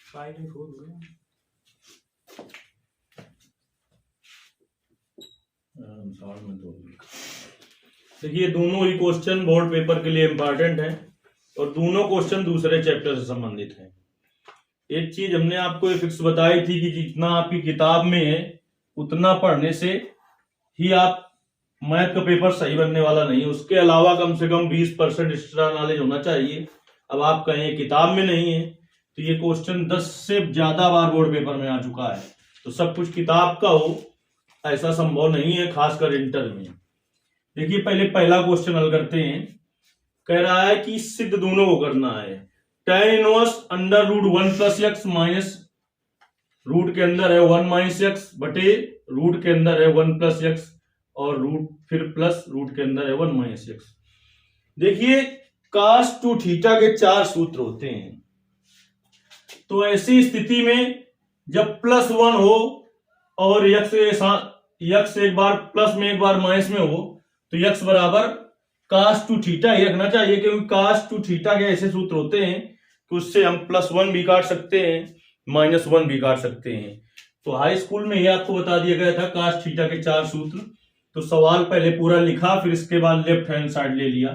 देखिए दोनों ही question board paper के लिए इंपॉर्टेंट है और दोनों क्वेश्चन दूसरे चैप्टर से संबंधित हैं। एक चीज हमने आपको ये फिक्स बताई थी कि जितना आपकी किताब में है उतना पढ़ने से ही आप मैथ का पेपर सही बनने वाला नहीं है, उसके अलावा कम से कम 20% एक्स्ट्रा नॉलेज होना चाहिए। अब आप कहें किताब में नहीं है तो ये क्वेश्चन 10 से ज्यादा बार बोर्ड पेपर में आ चुका है, तो सब कुछ किताब का हो ऐसा संभव नहीं है, खासकर इंटर में। देखिए पहले पहला क्वेश्चन हल करते हैं। कह रहा है कि सिद्ध दोनों को करना है। tan inverse under root 1 plus x minus root के अंदर है 1 माइनस एक्स बटे रूट के अंदर है 1 प्लस एक्स और रूट फिर प्लस रूट के अंदर है 1 माइनस एक्स। देखिए cos 2 थीटा के 4 सूत्र होते हैं, तो ऐसी स्थिति में जब +1 हो और यक्स के साथ यक्स एक बार प्लस में एक बार माइनस में हो तो यक्स बराबर cos 2 थीटा ही रखना चाहिए, क्योंकि cos 2 थीटा के ऐसे सूत्र होते हैं कि उससे हम +1 भी काट सकते हैं -1 भी काट सकते हैं। तो हाई स्कूल में ही आपको बता दिया गया था cos थीटा के 4 सूत्र। तो सवाल पहले पूरा लिखा, फिर इसके बाद लेफ्ट हैंड साइड ले लिया।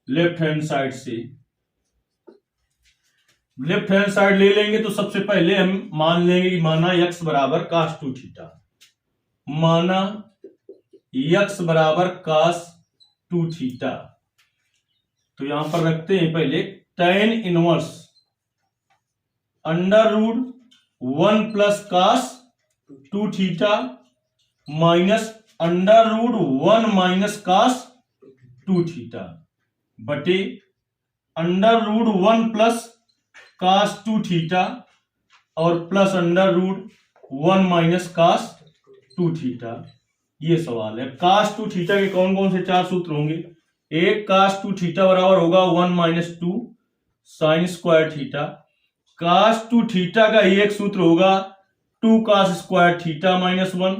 लेफ्ट हैंड साइड से लेफ्ट हैंड साइड ले लेंगे तो सबसे पहले हम मान लेंगे कि माना x बराबर cos 2 थीटा, माना x बराबर cos 2 थीटा। तो यहां पर रखते हैं पहले tan inverse under root 1 plus cos 2 theta minus under root 1 minus cos 2 theta बटे under root 1 plus cos 2 theta और plus under root 1 minus cos 2 theta. ये सवाल है। cos 2 थीटा के कौन कौन से 4 सूत्र होंगे? एक cos 2 थीटा बराबर होगा 1 minus 2 sine square theta. cos 2 theta का ही एक सूत्र होगा 2 cos स्क्वायर थीटा माइनस 1।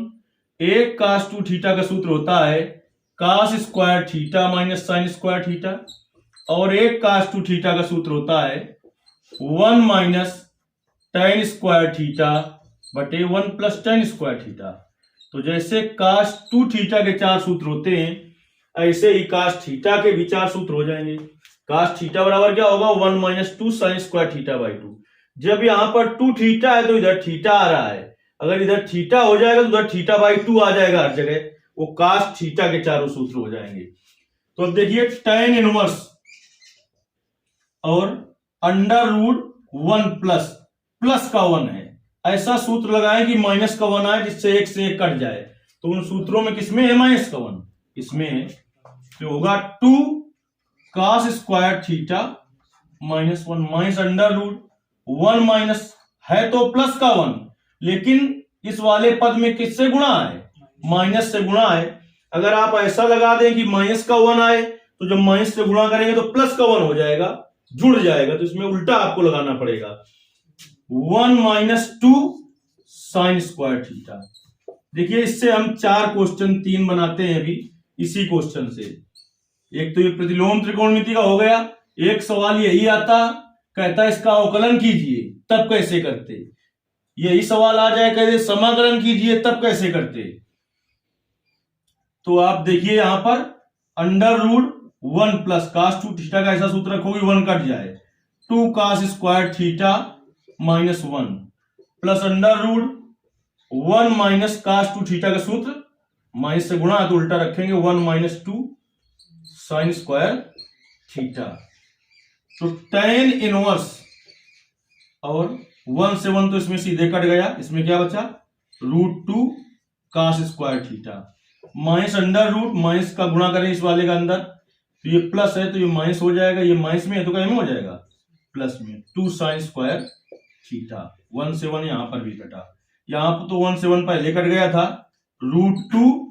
एक cos 2 थीटा का सूत्र होता है cos square theta minus sine square theta, और एक cos 2 थीटा का सूत्र होता है 1 माइनस tan स्क्वायर थीटा बटे 1 प्लस tan स्क्वायर थीटा। तो जैसे cos 2 थीटा के 4 सूत्र होते हैं ऐसे ही cos थीटा के भी 4 सूत्र हो जाएंगे। cos थीटा बराबर क्या होगा 1 minus 2 sine square theta by 2। जब यहां पर 2 थीटा है तो इधर थीटा आ रहा है, अगर इधर थीटा हो जाएगा तो उधर थीटा बाई 2 आ जाएगा हर जगह, वो cos थीटा के चारों सूत्र हो जाएंगे। तो अब देखिए tan इनवर्स और अंडर रूट 1 प्लस प्लस का 1 है, ऐसा सूत्र लगाएं कि माइनस का 1 आए जिससे एक से एक कट जाए। तो उन सूत्रों में किसमें है माइनस का 1? इसमें है, तो होगा 2 cos square theta minus 1 minus under root 1 minus है तो प्लस का 1, लेकिन इस वाले पद में किससे गुणा है? माइनस से गुणा है। अगर आप ऐसा लगा दें कि माइनस का 1 आए तो जब माइनस से गुणा करेंगे तो प्लस का 1 हो जाएगा, जुड़ जाएगा, तो इसमें उल्टा आपको लगाना पड़ेगा 1 माइनस 2 साइन स्क्वायर थीटा। देखिए इससे हम 4 क्वेश्चन 3 बनाते हैं अभी इसी क्वेश्चन से। एक तो ये प्रतिलोम त्रिकोणमिति का हो गया। एक सवाल यही आता, कहता इसका अवकलन कीजिए, तब कैसे करते? यही सवाल आ जाए कहते समाकलन कीजिए, तब कैसे करते? तो आप देखिए यहां पर under root 1 plus cos 2 theta का ऐसा सूत्र रखोगे 1 कट जाए 2 cos square theta minus 1 plus under root 1 minus cos 2 theta का सूत्र माइनस से गुणा है तो उल्टा रखेंगे 1 माइनस 2 साइन स्क्वायर थीटा। तो tan इनवर्स और 1 से 1 तो इसमें सीधे कट गया, इसमें क्या बचा root 2 cos square theta minus under root minus का गुणा करें इस वाले का अंदर, तो ये प्लस है तो ये माइनस हो जाएगा, ये माइनस में है तो क्या में हो जाएगा प्लस में 2 साइन स्क्वायर थीटा। 1 से 1 यहां पर भी कटा, यहां पर तो 1 से 1 पहले कट गया था, रूट 2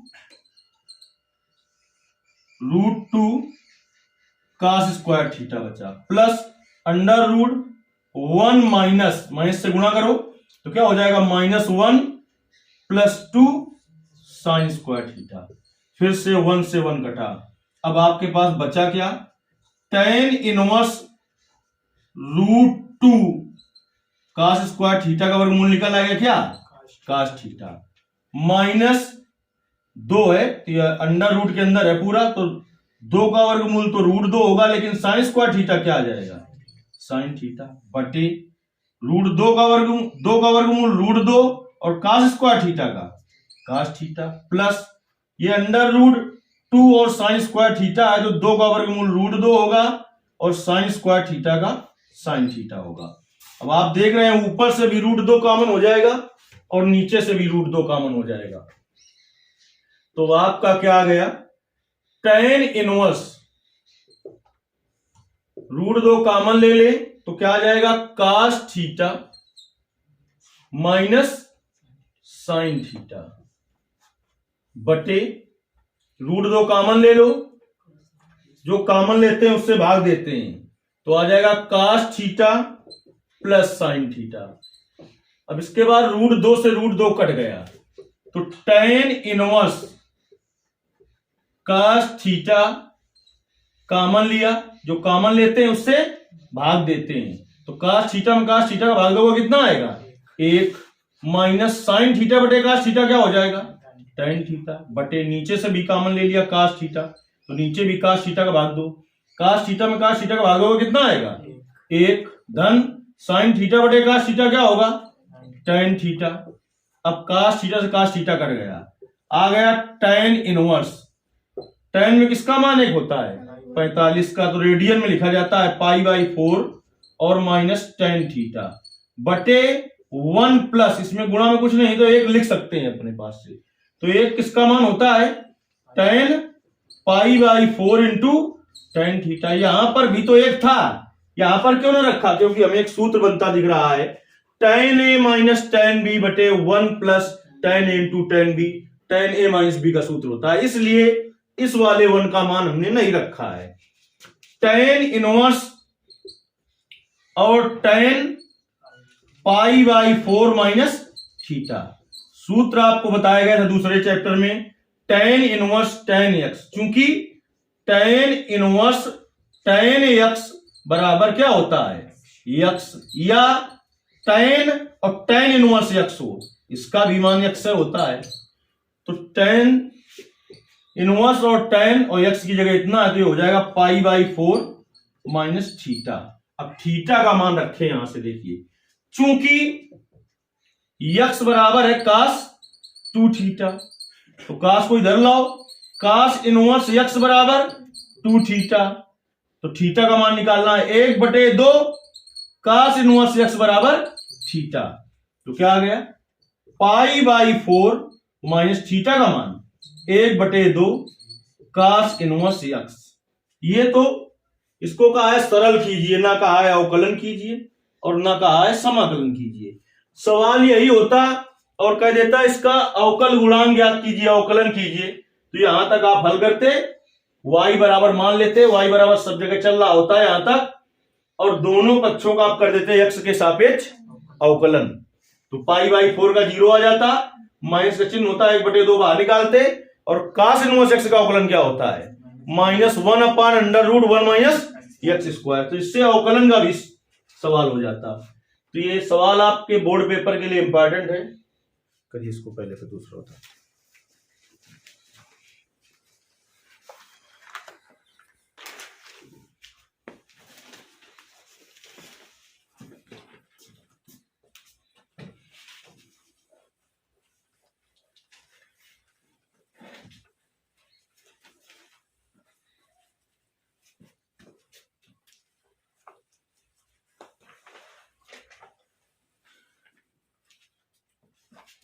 cos स्क्वायर थीटा बचा plus under root 1 minus minus से गुणा करो तो क्या हो जाएगा -1 प्लस 2 साइन स्क्वायर थीटा। फिर से 1 से 1 कटा, अब आपके पास बचा क्या tan inverse root 2 cos square theta का वर्गमूल निकल आएगा क्या, कास थीटा, माइनस 2 है तो ये अंडर रूट के अंदर है पूरा, तो 2 का वर्गमूल तो √2 होगा, लेकिन साइन स्क्वायर थीटा क्या आ जाएगा, साइन थीटा, बटे √2 का वर्गमूल √2 और कास स्क्वायर थीटा का कास थीटा, प्लस ये अंडर √2 और साइन स्क्वायर थीटा है, तो 2 का वर्गमूल √2 होगा और साइन स्क्वायर थीटा का साइन थीटा होगा। अब आप देख रहे हैं ऊपर से भी √2 कॉमन हो जाएगा और नीचे से भी √2 कॉमन हो जाएगा, तो आपका क्या आ गया, tan इनवर्स √2 कॉमन ले ले तो क्या आ जाएगा, cos theta minus sine theta, बटे √2 कॉमन ले लो, जो कॉमन लेते हैं उससे भाग देते हैं, तो आ जाएगा cos theta plus sine theta. अब इसके बाद √2 से √2 कट गया, तो tan inverse cos theta common लिया, जो कॉमन लेते हैं उससे भाग देते हैं, तो कास थीटा में कास थीटा का भाग दोगे कितना आएगा, 1, माइनस साइन थीटा बटे कास थीटा क्या हो जाएगा, tan थीटा, बटे नीचे से भी कॉमन ले लिया कास थीटा, तो नीचे भी कास थीटा का भाग दो, कास थीटा में कास थीटा का भाग दोगे कितना आएगा, 1, धन साइन थीटा बटे कास थीटा क्या होगा, tan थीटा। अब कास थीटा से कास थीटा कट गया, आ गया tan इनवर्स, tan में किसका मान 1 होता है, 45 का, तो रेडियन में लिखा जाता है π/4 और माइनस tan थीटा, बटे 1 प्लस, इसमें गुणा में कुछ नहीं तो 1 लिख सकते हैं अपने पास से, तो 1 किसका मान होता है, tan π/4 इंटू tan थीटा। यहां पर भी तो 1 था, यहां पर क्यों ना रखा, क्योंकि हमें एक सूत्र बनता दिख रहा है, tan a minus tan b बटे 1 plus tan a into tan b, tan a minus b का सूत्र होता है, इसलिए इस वाले 1 का मान हमने नहीं रखा है। tan इनवर्स और tan π/4 माइनस थीटा, सूत्र आपको बताया गया था दूसरे चैप्टर में, tan इनवर्स tan x, चूंकि tan इनवर्स tan x बराबर क्या होता है, x, या tan और tan इनवर्स x हो, इसका भी मान x से होता है, तो tan इनवर्स और tan और x की जगह इतना है तो हो जाएगा π/4 माइनस थीटा। अब थीटा का मान रखें यहां से, देखिए चूंकि x बराबर है कास 2 थीटा, तो कास को इधर लाओ, कास इनवर्स x बराबर 2 थीटा, तो थीटा का मान निकालना है 1/2 कास इनवर्स x बराबर थीटा, तो क्या आ गया, π/4 माइनस थीटा का मान 1/2 कास इनवर्स x। ये तो इसको कहा है सरल कीजिए, ना कहा है अवकलन कीजिए और ना कहा है समाकलन कीजिए। सवाल यही होता और कह देता इसका अवकल गुणांक ज्ञात कीजिए, अवकलन कीजिए, तो यहां तक आप हल करते, y बराबर मान लेते, y बराबर सब जगह चल रहा होता है यहां तक, और दोनों पक्षों का आप कर देते x के सापेक्ष अवकलन, तो π/4 का 0 आ जाता, माइनस का चिन्ह होता है 1/2 बाहर निकालते, और कास इनवर्स x का अवकलन क्या होता है, -1/√1 माइनस x², तो इससे अवकलन का भी सवाल हो जाता। तो ये सवाल आपके बोर्ड पेपर के लिए इंपॉर्टेंट है, करिए इसको पहले फिर दूसरा होता है।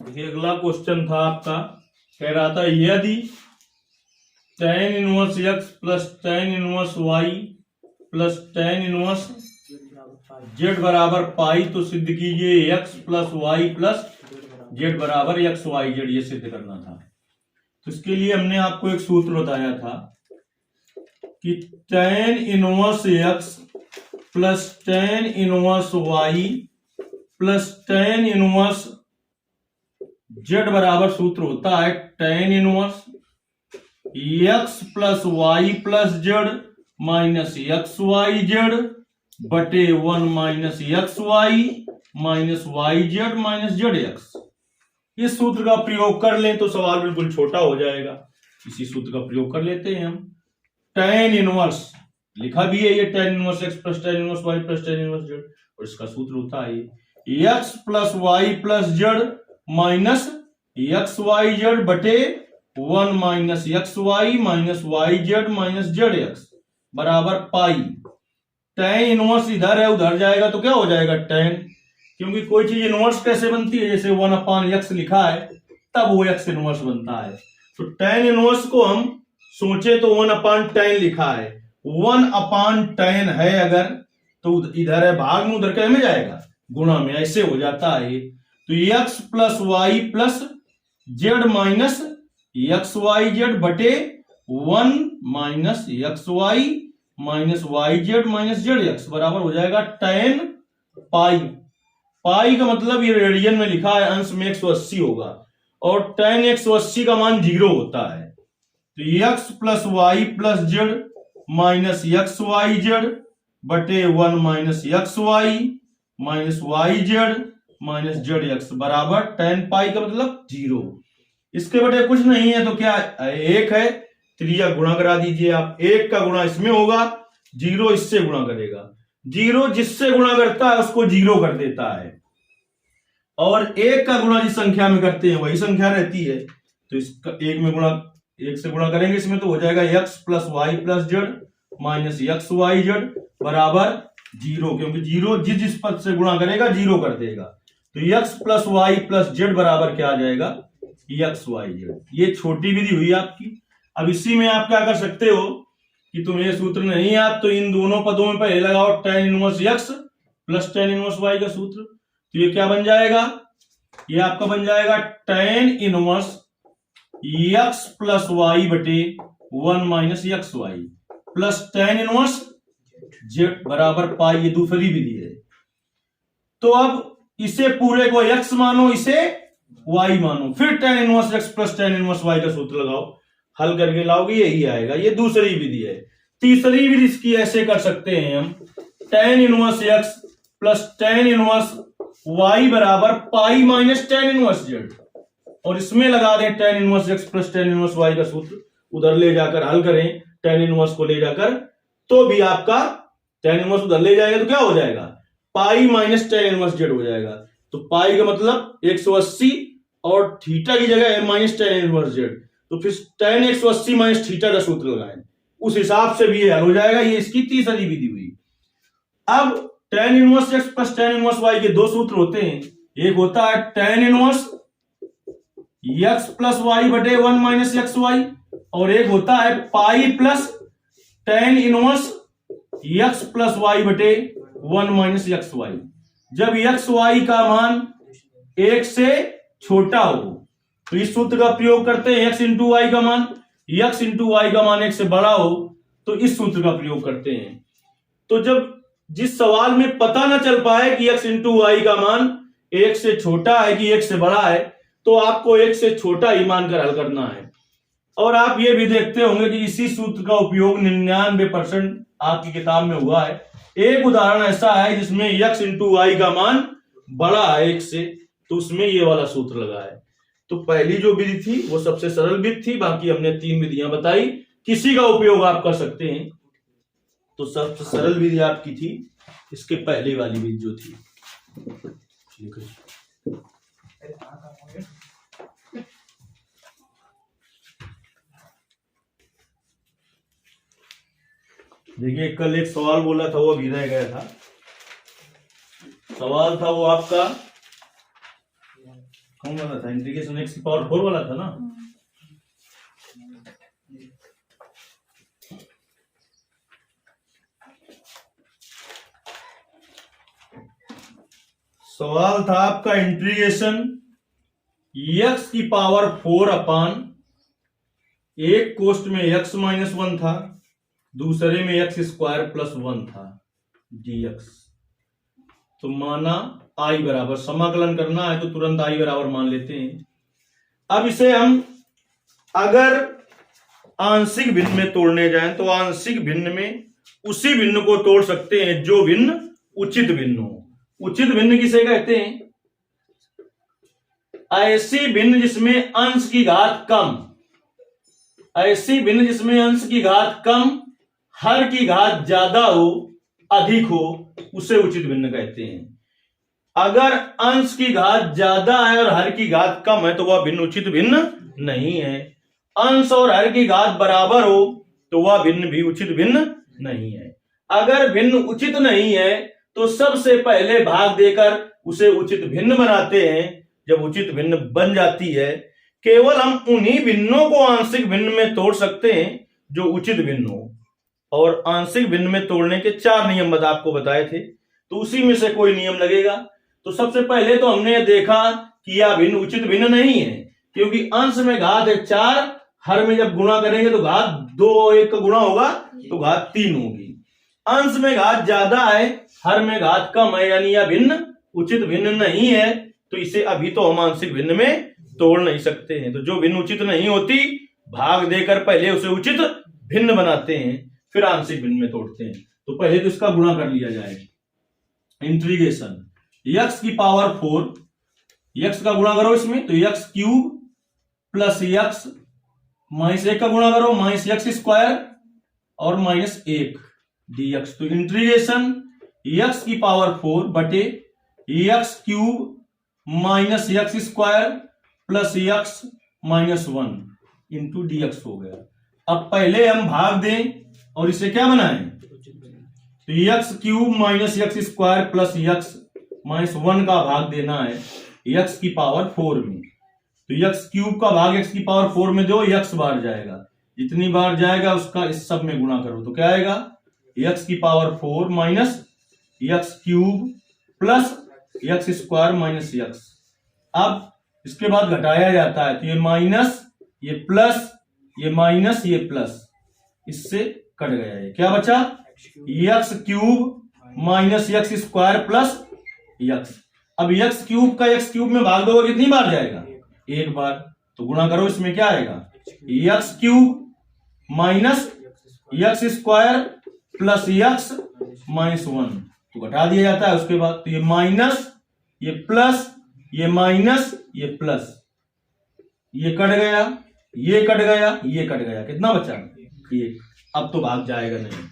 देखिए अगला क्वेश्चन था आपका, कह रहा था यदि tan inverse x plus tan inverse y plus tan inverse z बराबर पाई, तो सिद्ध कीजिए x plus y plus z बराबर x y z, ये सिद्ध करना था। तो इसके लिए हमने आपको एक सूत्र बताया था कि tan inverse x plus tan inverse y plus tan inverse z बराबर सूत्र होता है tan inverse x plus y plus z minus xyz बटे 1 minus xy minus y z minus z x. इस सूत्र का प्रयोग कर लें तो सवाल बिल्कुल छोटा हो जाएगा। इसी सूत्र का प्रयोग कर लेते हैं हम। tan इनवर्स लिखा भी है ये, tan inverse x plus tan inverse y plus tan inverse z, और इसका सूत्र होता है x plus y plus z minus x y z बटे 1 minus x y minus y z minus z x बराबर पाई। tan इनवर्स इधर है उधर जाएगा तो क्या हो जाएगा tan, क्योंकि कोई चीज इनवर्स कैसे बनती है, जैसे 1 अपान एक्स लिखा है तब वो एक्स इनवर्स बनता है। तो tan इनवर्स को हम सोचे तो 1 अपान tan लिखा है, 1 अपान tan है अगर तो इधर है भाग में, उधर क्या में जाएगा गुणा में, ऐसे हो जाता है। तो x plus y plus z minus x y z बटे 1 minus x y minus y z minus z x बराबर हो जाएगा tan पाई। पाई का मतलब ये रेडियन में लिखा है, अंश में 180 होगा, और tan 180 का मान 0 होता है। तो x plus y plus z minus x y z बटे 1 minus x y minus y z minus z x बराबर tan पाई का मतलब 0। इसके बटे कुछ नहीं है तो क्या एक है, त्रिया गुणा करा दीजिए आप, एक का गुणा इसमें होगा, 0 इससे गुणा करेगा, 0 जिससे गुणा करता है उसको 0 कर देता है, और एक का गुणा जिस संख्या में करते हैं वही संख्या रहती है। तो इसका एक से गुणा करेंगे इसमें तो हो जाएगा x plus y plus z minus x y z बराबर 0, क्योंकि 0 जिस पद से गुणा करेगा 0 कर देगा। तो x plus y plus z बराबर क्या आ जाएगा एक्स वाई जेड। ये छोटी विधि हुई आपकी। अब इसी में आप क्या कर सकते हो कि तुम्हें सूत्र नहीं याद तो इन दोनों पदों में पहले लगाओ tan inverse x plus tan inverse y का सूत्र। तो ये क्या बन जाएगा, ये आपका बन जाएगा tan inverse x plus y बटे 1 minus x y plus tan inverse z बराबर पाई। ये दूसरी विधि है। तो अब इसे पूरे को x मानो, इसे y मानो, फिर tan inverse x plus tan inverse y का सूत्र लगाओ, हल करके लाओगे यही आएगा। ये दूसरी विधि है। तीसरी विधि इसकी ऐसे कर सकते हैं हम, tan inverse x plus tan inverse y बराबर pi minus tan inverse z, और इसमें लगा दें tan inverse x plus tan inverse y का सूत्र, उधर ले जाकर हल करें tan इनवर्स को ले जाकर, तो भी आपका tan इनवर्स उधर ले जाएगा तो क्या हो जाएगा pi minus tan inverse z हो जाएगा। तो पाई का मतलब 180 और थीटा की जगह है माइनस tan इनवर्स z, तो फिर tan 180 माइनस थीटा का सूत्र लगाएं, उस हिसाब से भी ये हल हो जाएगा। ये इसकी तीसरी विधि हुई। अब tan inverse x plus tan inverse y के दो सूत्र होते हैं, एक होता है tan inverse x plus y बटे 1 माइनस एक्स वाई, और एक होता है pi plus tan inverse x plus y बटे 1 माइनस एक्स वाई। जब एक्स वाई का मान 1 से छोटा हो तो इस सूत्र का प्रयोग करते हैं, x इंटू वाई का मान, x इंटू वाई का मान 1 से बड़ा हो तो इस सूत्र का प्रयोग करते हैं। तो जब जिस सवाल में पता ना चल पाए कि x इंटू वाई का मान 1 से छोटा है कि 1 से बड़ा है, तो आपको 1 से छोटा ही मानकर हल करना है। और आप ये भी देखते होंगे कि इसी सूत्र का उपयोग 99% आपकी किताब में हुआ है। एक उदाहरण ऐसा है जिसमें x इंटू वाई का मान बड़ा है 1 से, तो उसमें ये वाला सूत्र लगा है। तो पहली जो विधि थी वो सबसे सरल विधि थी, बाकी हमने 3 विधियां बताई, किसी का उपयोग आप कर सकते हैं। तो सबसे सरल विधि आपकी थी इसके पहले वाली विधि जो थी। देखिए कल एक सवाल बोला था वो अभी रह गया था। सवाल था वो आपका कौन वाला था, इंटीग्रेशन x की पावर 4 वाला था ना। सवाल था आपका इंटीग्रेशन x की पावर 4 अपान एक कोष्ठ में x माइनस 1 था, दूसरे में x स्क्वायर प्लस 1 था dx। तो माना i बराबर, समाकलन करना है तो तुरंत i बराबर मान लेते हैं। अब इसे हम अगर आंशिक भिन्न में तोड़ने जाएं तो आंशिक भिन्न में उसी भिन्न को तोड़ सकते हैं जो भिन्न उचित भिन्न हो। उचित भिन्न किसे कहते हैं? ऐसी भिन्न जिसमें अंश की घात कम, ऐसी भिन्न जिसमें अंश की घात कम, हर की घात ज्यादा हो, अधिक हो, उसे उचित भिन्न कहते हैं। अगर अंश की घात ज्यादा है और हर की घात कम है तो वह भिन्न उचित भिन्न नहीं है। अंश और हर की घात बराबर हो तो वह भिन्न भी उचित भिन्न नहीं है। अगर भिन्न उचित नहीं है तो सबसे पहले भाग देकर उसे उचित भिन्न बनाते हैं। जब उचित भिन्न बन जाती है, केवल हम उन्हीं भिन्नों को आंशिक भिन्न में तोड़ सकते हैं जो उचित भिन्न हो। और आंशिक भिन्न में तोड़ने के 4 नियम आपको बताए थे, तो उसी में से कोई नियम लगेगा। तो सबसे पहले तो हमने देखा कि यह भिन्न उचित भिन्न नहीं है, क्योंकि अंश में घात है 4, हर में जब गुणा करेंगे तो घात 2 और 1 का गुणा होगा तो घात 3 होगी। अंश में घात ज्यादा है, हर में घात कम है, यानी यह भिन्न उचित भिन्न नहीं है। तो इसे अभी तो हम आंशिक भिन्न में तोड़ नहीं सकते हैं। तो जो भिन्न उचित नहीं होती, भाग देकर पहले उसे उचित भिन्न बनाते हैं, फिर आंशिक भिन्न में तोड़ते हैं। तो पहले तो इसका गुणा कर लिया जाए। इंटीग्रेशन x की पावर 4, x का गुणा करो इसमें तो x cube plus x minus 1 का गुणा करो माइनस x स्क्वायर और माइनस 1 dx। तो इंटीग्रेशन x की पावर 4 बटे x cube minus x square plus x minus 1 into dx हो गया। अब पहले हम भाग दें और इसे क्या बनाएं? तो x cube minus x square plus x minus 1 का भाग देना है x की पावर 4 में। तो x क्यूब का भाग x की पावर 4 में दो, x बार जाएगा, जितनी बार जाएगा उसका इस सब में गुणा करो तो क्या आएगा? x की power 4 minus x cube plus x square minus x। अब इसके बाद घटाया जाता है तो ये माइनस, ये प्लस, ये माइनस, ये प्लस, इससे कट गया। ये क्या बचा? x cube minus x square plus x। अब x क्यूब का x क्यूब में भाग दोगे कितनी बार जाएगा? 1 बार। तो गुणा करो, इसमें क्या आएगा? x cube minus x square plus x minus 1। तो घटा दिया जाता है उसके बाद। तो ये माइनस, ये प्लस, ये माइनस, ये प्लस, ये कट गया, ये कट गया, ये कट गया, कितना बचा? 1। अब तो भाग जाएगा नहीं।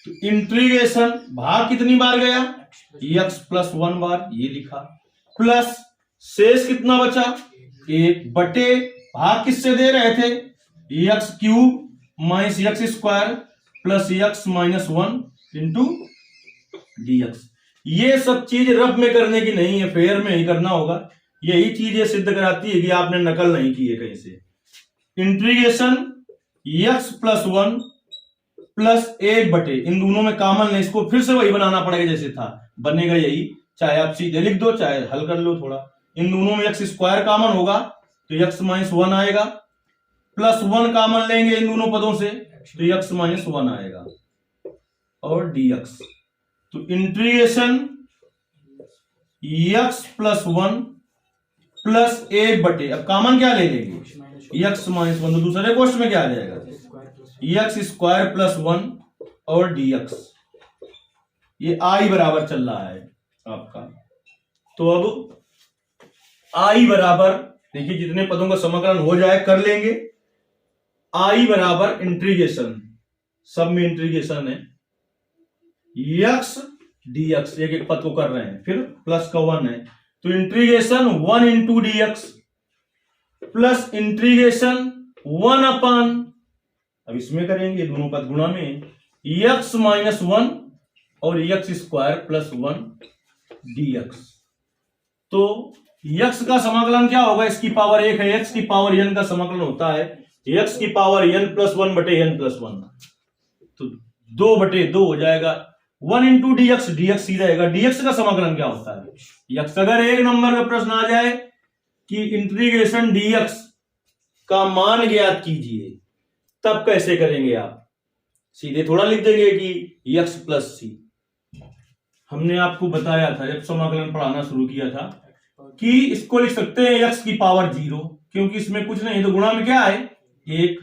तो इंटीग्रेशन भाग कितनी बार गया? x प्लस 1 बार, ये लिखा, प्लस शेष कितना बचा? 1 बटे भाग किससे दे रहे थे? x cube minus x square plus x minus 1 into dx। ये सब चीज रफ में करने की नहीं है, फेयर में ही करना होगा। यही चीज ये सिद्ध कराती है कि आपने नकल नहीं की है कहीं से। इंटीग्रेशन x प्लस 1 प्लस 1 बटे, इन दोनों में कॉमन है, इसको फिर से वही बनाना पड़ेगा जैसे था, बनेगा यही, चाहे आप सीधे लिख दो चाहे हल कर लो थोड़ा। इन दोनों में x स्क्वायर कॉमन होगा तो x माइनस 1 आएगा, प्लस 1 कॉमन लेंगे इन दोनों पदों से तो x माइनस 1 आएगा और dx। तो इंटीग्रेशन x प्लस 1 प्लस 1 बटे, अब कॉमन क्या ले लेंगे? x minus 1। तो दूसरे क्वेश्चन में क्या आ जाएगा? x स्क्वायर प्लस 1 और dx। ये i बराबर चल रहा है आपका। तो अब i बराबर, देखिए जितने पदों का समाकलन हो जाए कर लेंगे। i बराबर इंटीग्रेशन, सब में इंटीग्रेशन है, x dx, एक एक पद को कर रहे हैं, फिर प्लस का 1 है तो integration 1 into dx plus integration 1 अपन, अब इसमें करेंगे दोनों पद गुणा में, x माइनस 1 और x स्क्वायर प्लस 1 dx। तो x का समाकलन क्या होगा? इसकी पावर 1 है, x की पावर n का समाकलन होता है x की पावर n प्लस 1 बटे n प्लस 1। तो 2 बटे 2 हो जाएगा, 1 इंटू dx, dx ही रहेगा। dx का समाकलन क्या होता है? x। अगर एक नंबर का प्रश्न आ जाए कि इंटीग्रेशन dx का मान ज्ञात कीजिए, तब कैसे करेंगे आप? सीधे थोड़ा लिख देंगे कि x प्लस सी। हमने आपको बताया था जब समाकलन पढ़ाना शुरू किया था कि इसको लिख सकते हैं x की पावर 0, क्योंकि इसमें कुछ नहीं तो गुणा में क्या है? 1।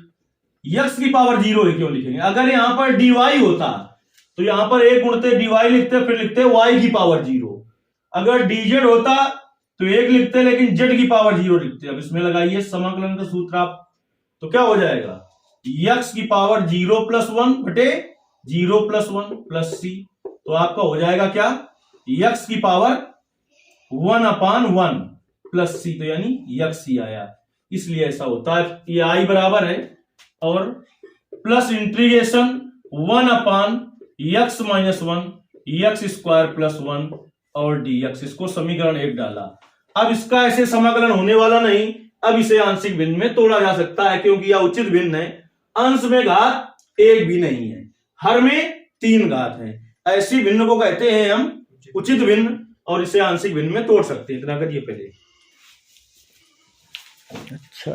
x की पावर 0 है, क्यों लिखेंगे? अगर यहां पर dy होता तो यहां पर 1 गुणते dy लिखते, फिर लिखते y की पावर 0, अगर dz होता तो 1 लिखते, लेकिन z की पावर 0 लिखते। अब इसमें लगाइए समाकलन का सूत्र आप, तो क्या हो जाएगा, x की पावर 0 + 1 बटे 0 + 1 प्लस c। तो आपका हो जाएगा क्या, x की पावर 1/1 प्लस c, तो यानी x ही आया। इसलिए ऐसा होता है, ये i बराबर है और प्लस इंटीग्रेशन 1/x - 1 x² + 1 और dx, इसको समीकरण 1 डाला। अब इसका ऐसे समाकलन होने वाला नहीं, अब इसे आंशिक भिन्न में तोड़ा जा सकता है, क्योंकि यह उचित भिन्न है। अंश में घात 1 भी नहीं है, हर में 3 घात है। ऐसी भिन्न को कहते हैं हम उचित भिन्न, और इसे आंशिक भिन्न में तोड़ सकते हैं। इतना करिए पहले। अच्छा